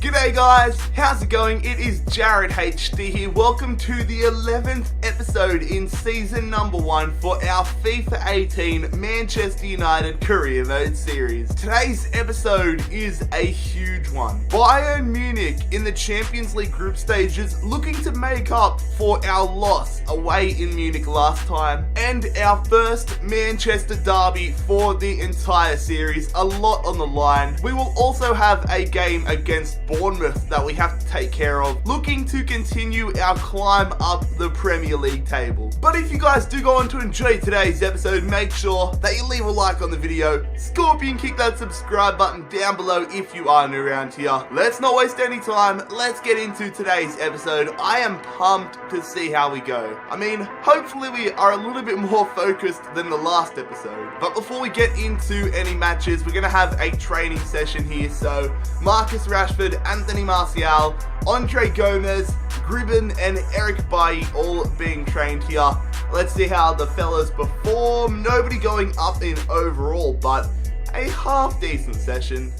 G'day guys, how's it going? It is JarradHD here. Welcome to the 11th episode in season number 1 for our FIFA 18 Manchester United Career Mode series. Today's episode is a huge one. Bayern Munich in the Champions League group stages looking to make up for our loss away in Munich last time, and our first Manchester derby for the entire series. A lot on the line. We will also have a game against Bournemouth that we have to take care of, looking to continue our climb up the Premier League table. But if you guys do go on to enjoy today's episode, make sure that you leave a like on the video, scorpion kick that subscribe button down below if you are new around here. Let's not waste any time, let's get into today's episode. I am pumped to see how we go. I mean, hopefully we are a little bit more focused than the last episode. But before we get into any matches, we're going to have a training session here. So Marcus Rashford, Anthony Martial, Andre Gomez, Gribben and Eric Bailly all being trained here. Let's see how the fellas perform. Nobody going up in overall, but a half decent session.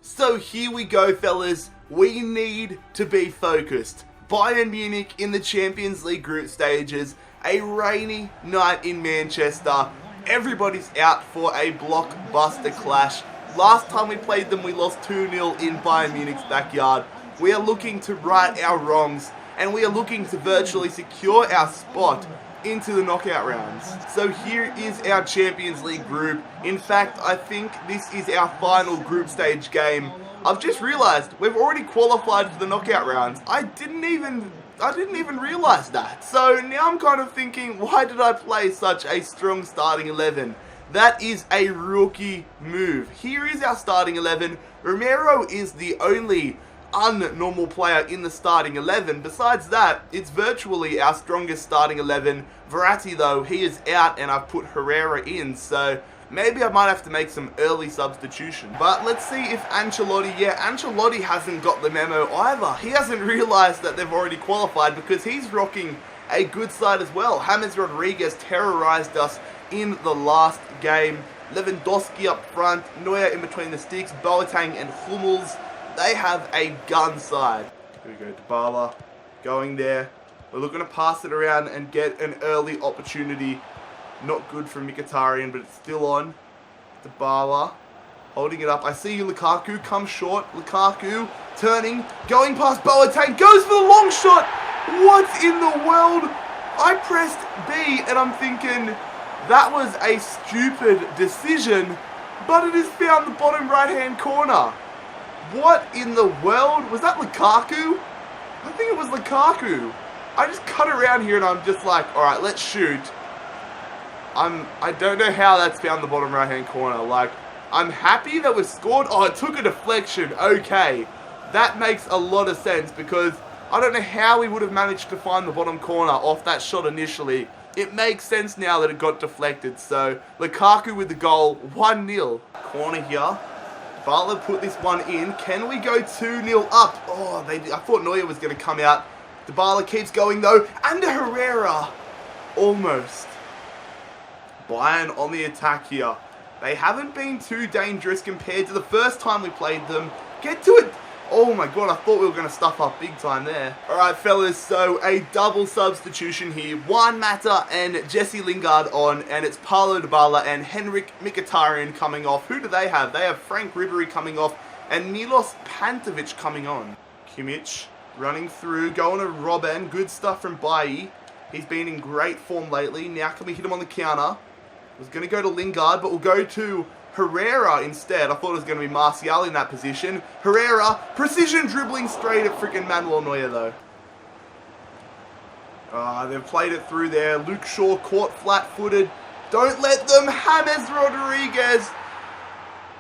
So here we go, fellas. We need to be focused. Bayern Munich in the Champions League group stages, a rainy night in Manchester. Everybody's out for a blockbuster clash. Last time we played them, we lost 2-0 in Bayern Munich's backyard. We are looking to right our wrongs, and we are looking to virtually secure our spot into the knockout rounds. So here is our Champions League group. In fact, I think this is our final group stage game. I've just realized we've already qualified for the knockout rounds. I didn't even realize that. So now I'm kind of thinking, why did I play such a strong starting 11? That is a rookie move. Here is our starting 11. Romero is the only un-normal player in the starting 11. Besides that, it's virtually our strongest starting 11. Verratti though, he is out and I've put Herrera in, so maybe I might have to make some early substitution. But let's see if Ancelotti hasn't got the memo either. He hasn't realized that they've already qualified because he's rocking a good side as well. James Rodriguez terrorized us in the last game. Lewandowski up front, Neuer in between the sticks, Boateng and Hummels. They have a gun side. Here we go, Dybala going there. We're looking to pass it around and get an early opportunity. Not good from Mkhitaryan, but it's still on. Dybala holding it up. I see you, Lukaku, come short. Lukaku turning, going past Boateng, goes for the long shot. What in the world? I pressed B and I'm thinking that was a stupid decision, but it has found the bottom right hand corner. What in the world? Was that Lukaku? I think it was Lukaku. I just cut around here and I'm just like, alright, let's shoot. I don't know how that's found the bottom right hand corner. Like, I'm happy that we've scored. Oh, it took a deflection. Okay. That makes a lot of sense because I don't know how we would have managed to find the bottom corner off that shot initially. It makes sense now that it got deflected. So, Lukaku with the goal, 1-0. Corner here. Butler put this one in. Can we go 2-0 up? Oh, I thought Neuer was going to come out. Dybala keeps going though. Under Herrera. Almost. Bayern on the attack here. They haven't been too dangerous compared to the first time we played them. Get to it. Oh my god, I thought we were going to stuff up big time there. Alright fellas, so a double substitution here. Juan Mata and Jesse Lingard on, and it's Paulo Dybala and Henrik Mkhitaryan coming off. Who do they have? They have Frank Ribery coming off and Milos Pantovic coming on. Kimmich running through, going to Robben. Good stuff from Bailly. He's been in great form lately. Now can we hit him on the counter? I was going to go to Lingard, but we'll go to Herrera instead. I thought it was going to be Martial in that position. Herrera, precision dribbling straight at freaking Manuel Neuer though. They've played it through there. Luke Shaw caught flat-footed. Don't let them. James Rodriguez.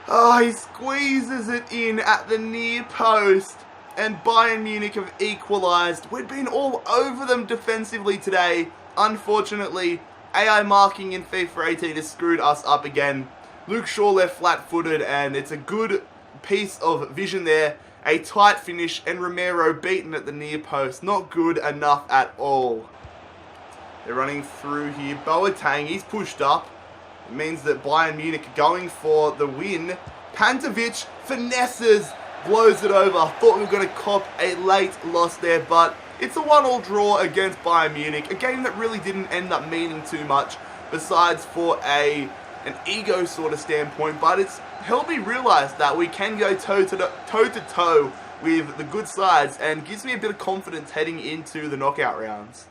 He squeezes it in at the near post. And Bayern Munich have equalised. We've been all over them defensively today. Unfortunately, AI marking in FIFA 18 has screwed us up again. Luke Shaw left flat-footed, and it's a good piece of vision there. A tight finish, and Romero beaten at the near post. Not good enough at all. They're running through here. Boateng, he's pushed up. It means that Bayern Munich are going for the win. Pantovic finesses blows it over. Thought we were going to cop a late loss there, but it's a 1-1 draw against Bayern Munich. A game that really didn't end up meaning too much, besides for an ego sort of standpoint, but it's helped me realize that we can go toe-to-toe with the good sides and gives me a bit of confidence heading into the knockout rounds.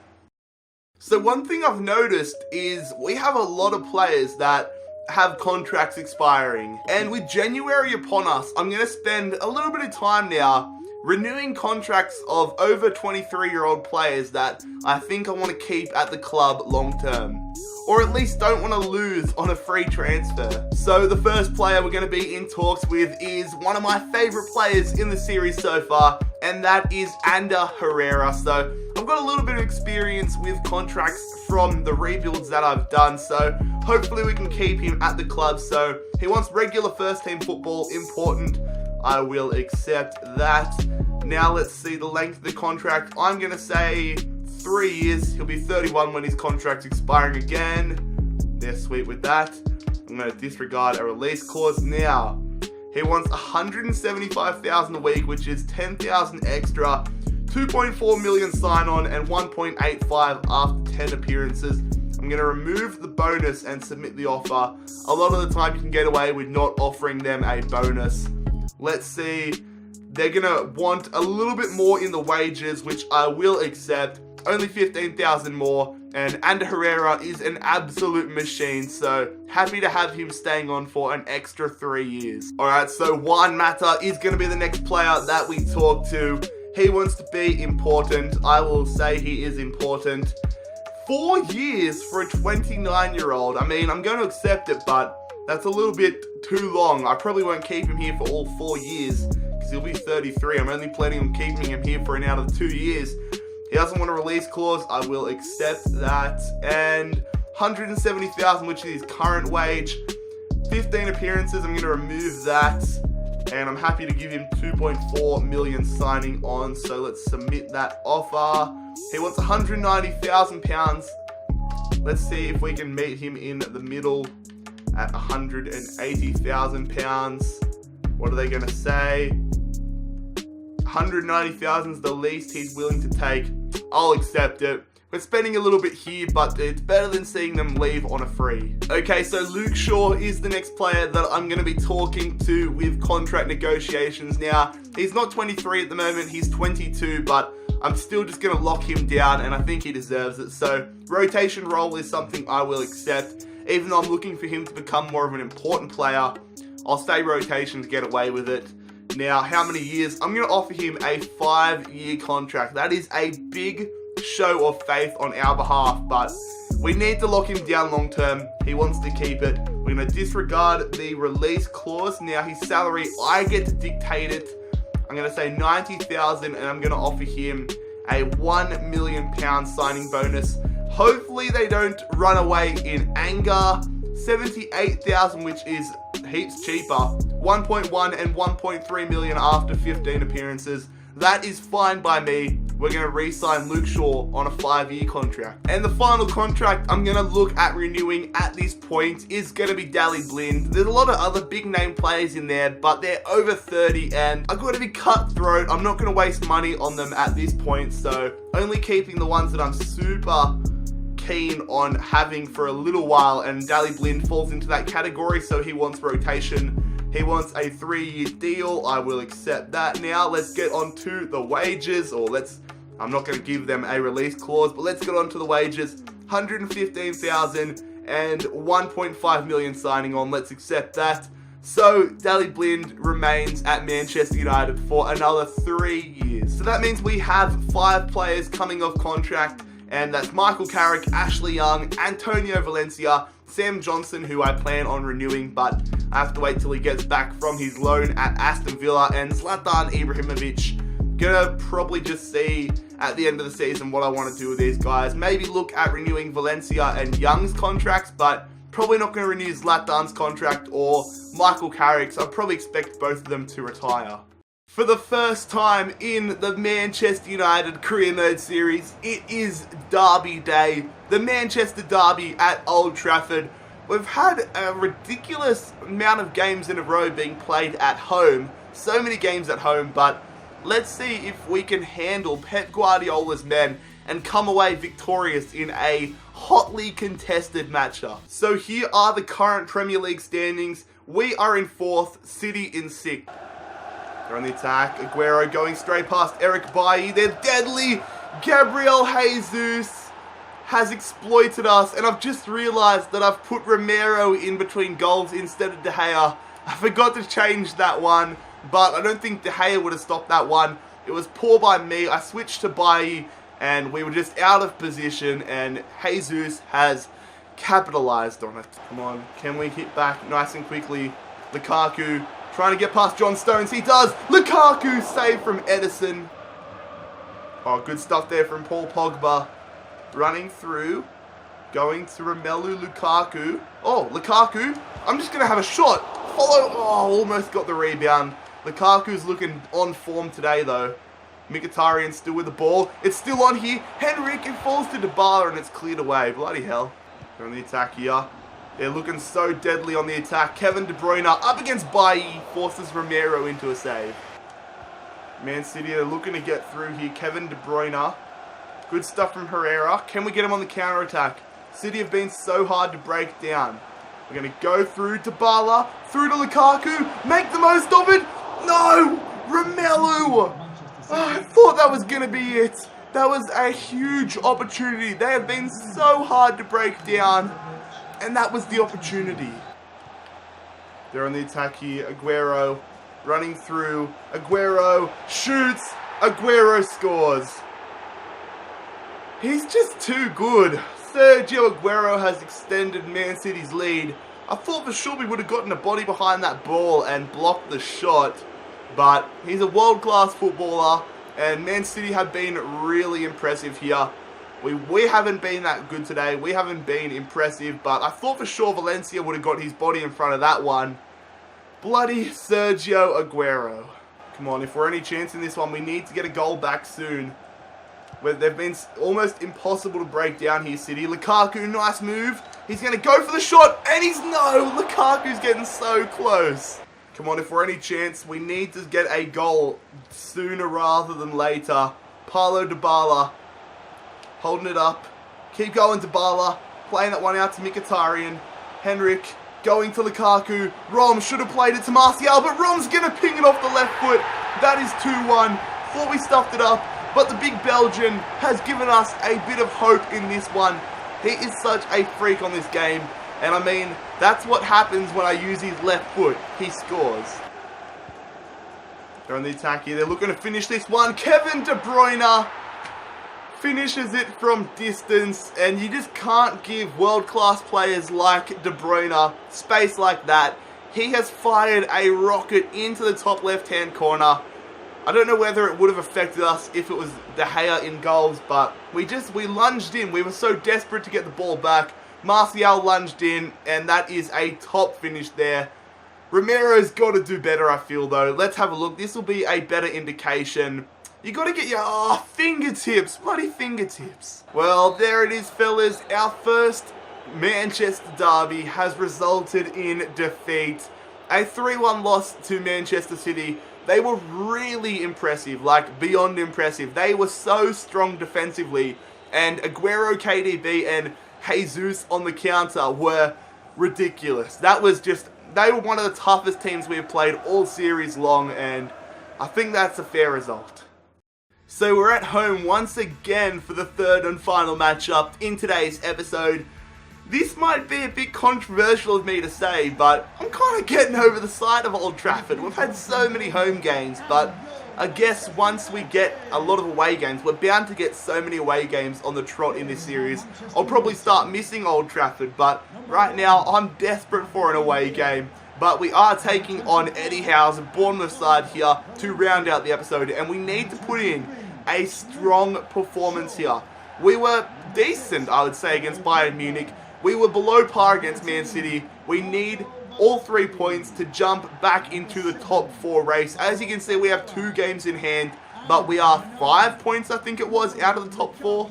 So one thing I've noticed is we have a lot of players that have contracts expiring, and with January upon us, I'm going to spend a little bit of time now renewing contracts of over 23-year-old players that I think I want to keep at the club long term, or at least don't want to lose on a free transfer. So the first player we're going to be in talks with is one of my favourite players in the series so far, and that is Ander Herrera. So I've got a little bit of experience with contracts from the rebuilds that I've done, so hopefully we can keep him at the club. So he wants regular first team football, important. I will accept that. Now let's see the length of the contract. I'm going to say 3 years. He'll be 31 when his contract's expiring again. They're sweet with that. I'm going to disregard a release clause. Now, he wants $175,000 a week, which is $10,000 extra, 2.4 million sign-on, and 1.85 after 10 appearances. I'm going to remove the bonus and submit the offer. A lot of the time you can get away with not offering them a bonus. Let's see. They're going to want a little bit more in the wages, which I will accept. Only 15,000 more, and Ander Herrera is an absolute machine, so happy to have him staying on for an extra 3 years. Alright, so Juan Mata is going to be the next player that we talk to. He wants to be important. I will say he is important. 4 years for a 29-year-old. I mean, I'm going to accept it, but that's a little bit too long. I probably won't keep him here for all 4 years, because he'll be 33. I'm only planning on keeping him here for an out of 2 years. He doesn't want a release clause. I will accept that. And 170,000, which is his current wage. 15 appearances. I'm going to remove that. And I'm happy to give him 2.4 million signing on. So let's submit that offer. He wants £190,000. Let's see if we can meet him in the middle at £180,000. What are they going to say? 190,000 is the least he's willing to take. I'll accept it. We're spending a little bit here, but it's better than seeing them leave on a free. Okay, so Luke Shaw is the next player that I'm going to be talking to with contract negotiations. Now, he's not 23 at the moment, he's 22, but I'm still just going to lock him down, and I think he deserves it. So, rotation role is something I will accept. Even though I'm looking for him to become more of an important player, I'll stay rotation to get away with it. Now, how many years? I'm going to offer him a 5-year contract. That is a big show of faith on our behalf, but we need to lock him down long term. He wants to keep it. We're going to disregard the release clause. Now, his salary, I get to dictate it. I'm going to say 90,000, and I'm going to offer him a £1 million signing bonus. Hopefully, they don't run away in anger. 78,000, which is heaps cheaper. 1.1 and 1.3 million after 15 appearances. That is fine by me. We're going to re-sign Luke Shaw on a 5-year contract. And the final contract I'm going to look at renewing at this point is going to be Daley Blind. There's a lot of other big name players in there, but they're over 30, and I've got to be cutthroat. I'm not going to waste money on them at this point, so only keeping the ones that I'm super keen on having for a little while, and Daley Blind falls into that category, so he wants rotation. He wants a 3-year deal. I will accept that. Now let's get on to the wages, or I'm not going to give them a release clause, but let's get on to the wages. 115,000 and 1.5 million signing on. Let's accept that. So Daley Blind remains at Manchester United for another 3 years. So that means we have 5 players coming off contract, and that's Michael Carrick, Ashley Young, Antonio Valencia, Sam Johnson, who I plan on renewing, but I have to wait till he gets back from his loan at Aston Villa, and Zlatan Ibrahimovic. Gonna probably just see at the end of the season what I want to do with these guys. Maybe look at renewing Valencia and Young's contracts, but probably not going to renew Zlatan's contract or Michael Carrick's. I probably expect both of them to retire. For the first time in the Manchester United Career Mode series, it is Derby Day. The Manchester Derby at Old Trafford. We've had a ridiculous amount of games in a row being played at home. so many games at home, but let's see if we can handle Pep Guardiola's men and come away victorious in a hotly contested matchup. So here are the current Premier League standings. We are in 4th, City in 6th. They're on the attack. Aguero going straight past Eric Bailly. They're deadly. Gabriel Jesus has exploited us, and I've just realised that I've put Romero in between goals instead of De Gea. I forgot to change that one, but I don't think De Gea would have stopped that one. It was poor by me. I switched to Bailly, and we were just out of position, and Jesus has capitalised on it. Come on, can we hit back nice and quickly? Lukaku trying to get past John Stones. He does. Lukaku save from Edison. Oh, good stuff there from Paul Pogba. Running through. Going to Romelu Lukaku. Oh, Lukaku. I'm just going to have a shot. Follow. Oh, almost got the rebound. Lukaku's looking on form today, though. Mkhitaryan still with the ball. It's still on here. Henrik, it falls to Dybala and it's cleared away. Bloody hell. They're on the attack here. They're looking so deadly on the attack. Kevin De Bruyne up against Bailly. Forces Romero into a save. Man City are looking to get through here. Kevin De Bruyne. Good stuff from Herrera. Can we get him on the counter-attack? City have been so hard to break down. We're going to go through Dybala. Through to Lukaku. Make the most of it. No! Romelu! Oh, I thought that was going to be it. That was a huge opportunity. They have been so hard to break down. And that was the opportunity. They're on the attack here. Aguero running through. Aguero shoots. Aguero scores. He's just too good. Sergio Aguero has extended Man City's lead. I thought for sure we would have gotten a body behind that ball and blocked the shot. But he's a world-class footballer. And Man City have been really impressive here. We haven't been that good today. We haven't been impressive. But I thought for sure Valencia would have got his body in front of that one. Bloody Sergio Aguero. Come on, if we're any chance in this one, we need to get a goal back soon. They've been almost impossible to break down here, City. Lukaku, nice move. He's going to go for the shot. And no, Lukaku's getting so close. Come on, if we're any chance, we need to get a goal sooner rather than later. Paulo Dybala holding it up. Keep going, Dybala. Playing that one out to Mkhitaryan. Henrik going to Lukaku. Rom should have played it to Martial, but Rom's going to ping it off the left foot. That is 2-1. Thought we stuffed it up, but the big Belgian has given us a bit of hope in this one. He is such a freak on this game. And I mean, that's what happens when I use his left foot. He scores. They're on the attack here. They're looking to finish this one. Kevin De Bruyne finishes it from distance. And you just can't give world-class players like De Bruyne space like that. He has fired a rocket into the top left-hand corner. I don't know whether it would have affected us if it was De Gea in goals. But we lunged in. We were so desperate to get the ball back. Martial lunged in, and that is a top finish there. Romero's got to do better, I feel, though. Let's have a look. This will be a better indication. You got to get your fingertips, bloody fingertips. Well, there it is, fellas. Our first Manchester derby has resulted in defeat. A 3-1 loss to Manchester City. They were really impressive, like beyond impressive. They were so strong defensively, and Aguero, KDB, and Jesus on the counter were ridiculous. They were one of the toughest teams we have played all series long, and I think that's a fair result. So we're at home once again for the third and final matchup in today's episode. This might be a bit controversial of me to say, but I'm kind of getting over the side of Old Trafford. We've had so many home games, but I guess once we get a lot of away games, we're bound to get so many away games on the trot in this series. I'll probably start missing Old Trafford, but right now I'm desperate for an away game. But we are taking on Eddie Howe's Bournemouth side here to round out the episode, and we need to put in a strong performance here. We were decent, I would say, against Bayern Munich. We were below par against Man City. We need all 3 points to jump back into the top 4 race. As you can see, we have 2 games in hand, but we are 5 points, I think it was, out of the top 4.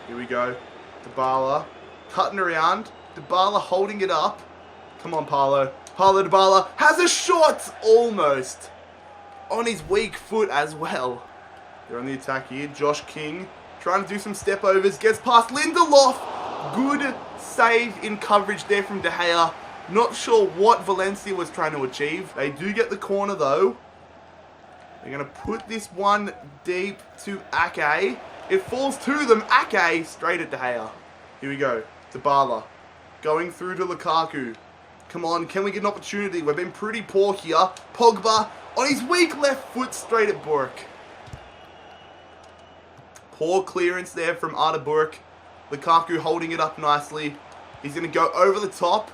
Here we go. Dybala cutting around. Dybala holding it up. Come on, Paulo. Paulo Dybala has a shot! Almost. on his weak foot as well. They're on the attack here. Josh King trying to do some step overs. Gets past Lindelof. Good save in coverage there from De Gea. Not sure what Valencia was trying to achieve. They do get the corner though. They're going to put this one deep to Ake. It falls to them. Ake straight at De Gea. Here we go. Dybala going through to Lukaku. Come on, can we get an opportunity? We've been pretty poor here. Pogba on his weak left foot straight at Burke. Poor clearance there from Arda Burke. Lukaku holding it up nicely. He's going to go over the top.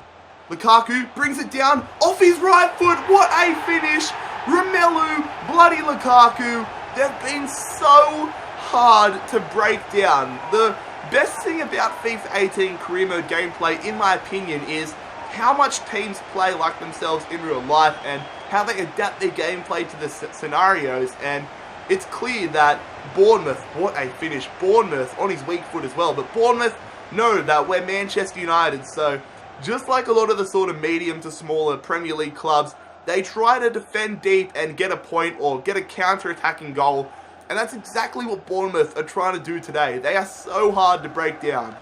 Lukaku brings it down off his right foot. What a finish. Romelu, bloody Lukaku. They've been so hard to break down. The best thing about FIFA 18 career mode gameplay, in my opinion, is how much teams play like themselves in real life and how they adapt their gameplay to the scenarios. And it's clear that Bournemouth, what a finish. Bournemouth on his weak foot as well. But Bournemouth know that we're Manchester United. So just like a lot of the sort of medium to smaller Premier League clubs, they try to defend deep and get a point or get a counter-attacking goal. And that's exactly what Bournemouth are trying to do today. They are so hard to break down.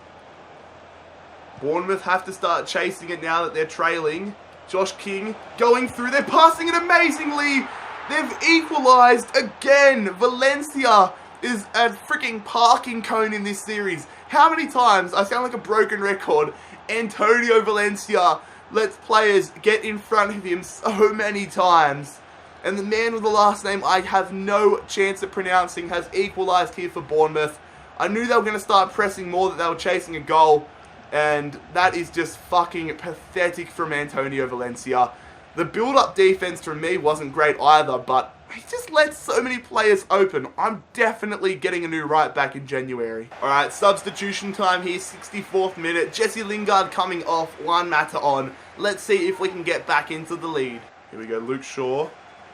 Bournemouth have to start chasing it now that they're trailing. Josh King going through. They're passing it amazingly. They've equalised again. Valencia is a freaking parking cone in this series. How many times, I sound like a broken record, Antonio Valencia lets players get in front of him so many times. And the man with the last name I have no chance of pronouncing has equalised here for Bournemouth. I knew they were going to start pressing more, that they were chasing a goal. And that is just fucking pathetic from Antonio Valencia. The build-up defense from me wasn't great either, but he just let so many players open. I'm definitely getting a new right back in January. Alright, substitution time here, 64th minute. Jesse Lingard coming off, Juan Mata on. Let's see if we can get back into the lead. Here we go, Luke Shaw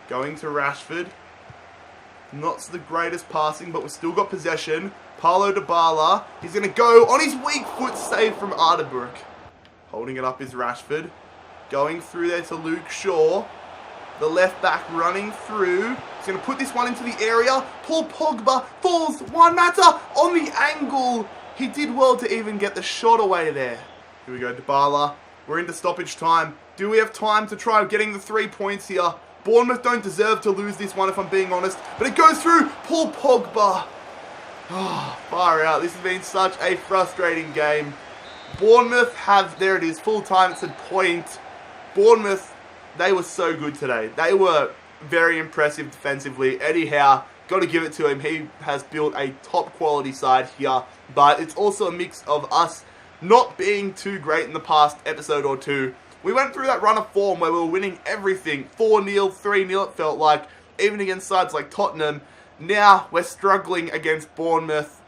going to Rashford. Not the greatest passing, but we've still got possession. Paulo Dybala, he's going to go on his weak foot, save from Arda Burke. Holding it up is Rashford. Going through there to Luke Shaw. The left back running through. He's going to put this one into the area. Paul Pogba falls. Juan Mata on the angle. He did well to even get the shot away there. Here we go, Dybala. We're into stoppage time. Do we have time to try getting the 3 points here? Bournemouth don't deserve to lose this one if I'm being honest. But it goes through. Paul Pogba. Oh, far out. This has been such a frustrating game. Bournemouth have, there it is, full time. It's a point. Bournemouth, they were so good today. They were very impressive defensively. Eddie Howe, got to give it to him. He has built a top quality side here. But it's also a mix of us not being too great in the past episode or two. We went through that run of form where we were winning everything. 4-0, 3-0 it felt like. Even against sides like Tottenham. Now we're struggling against Bournemouth.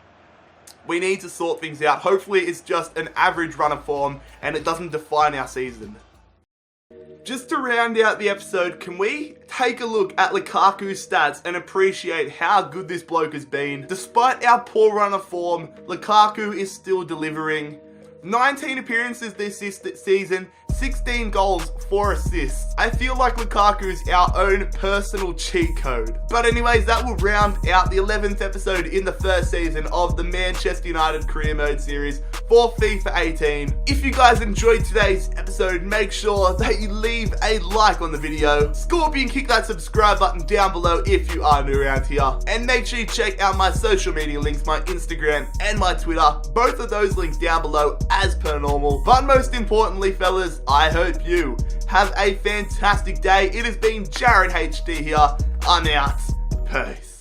We need to sort things out. Hopefully it's just an average run of form and it doesn't define our season. Just to round out the episode, can we take a look at Lukaku's stats and appreciate how good this bloke has been? Despite our poor run of form, Lukaku is still delivering. 19 appearances this season, 16 goals, 4 assists. I feel like Lukaku is our own personal cheat code. But anyways, that will round out the 11th episode in the first season of the Manchester United Career Mode series for FIFA 18. If you guys enjoyed today's episode, make sure that you leave a like on the video. Scorpion, kick that subscribe button down below if you are new around here. And make sure you check out my social media links, my Instagram and my Twitter. Both of those links down below as per normal. But most importantly, fellas, I hope you have a fantastic day. It has been JarradHD here. I'm out. Peace.